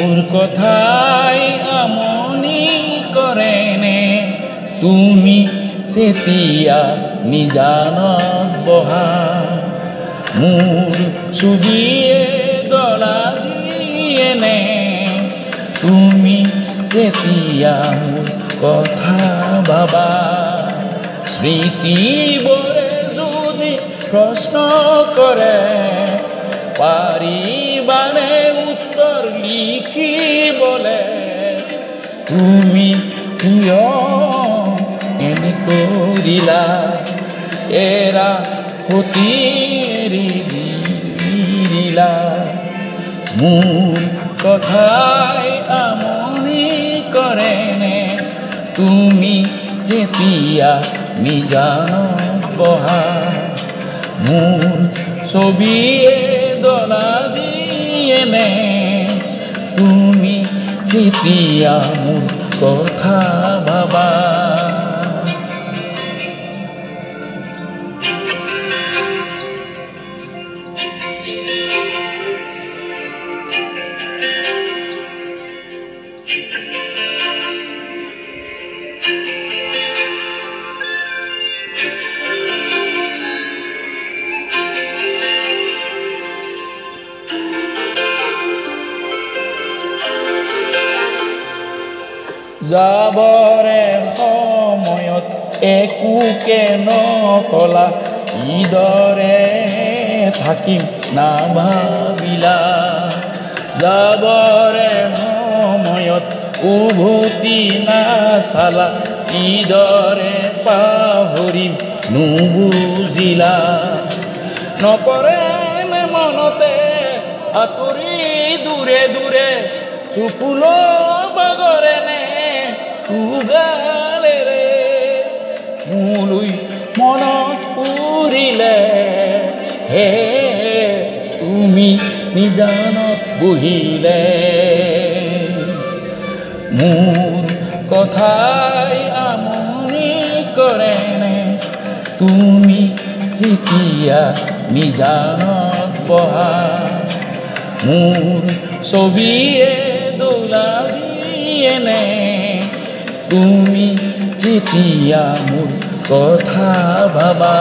মোৰ কথাই আমনি কৰেনে তুমি যেতিয়া নিজানত বহা মোৰ ছবিয়ে দলা দিয়েনে তুমি যেতিয়া মোৰ কথা ভাবা স্মৃতিবোৰে যদি প্ৰশ্ন কৰে পাৰিবানে উত্তৰ লিখিবলে তুমি কিয় এনে কৰিলা এৰা সতীৰি দিলা মোৰ কথাই আমনি কৰেনে তুমি যেতিয়া নিজানত বহা মোৰ ছবিয়ে দলা দিয়েনে তুমি যেতিয়া মোৰ কথা ভাবা যাবৰে সময়ত একোকে নকলা ইদৰে থাকিম নাভাবিলা যাবৰে সময়ত উভতি নাচালা ইদৰে পাহৰিম নুবুজিলা নপৰে মনতে আঁতৰি দূৰে দূৰে চকুলো বাগৰেনে উগালেৰে মোলৈ মনত পৰিলে হে তুমি নিজানত বহিলে মোৰ কথাই আমনি কৰেনে তুমি যেতিয়া নিজানত বহা মোৰ ছবিয়ে দোলা দিয়েনে তুমি যেতিয়া মোৰ কথা ভাবা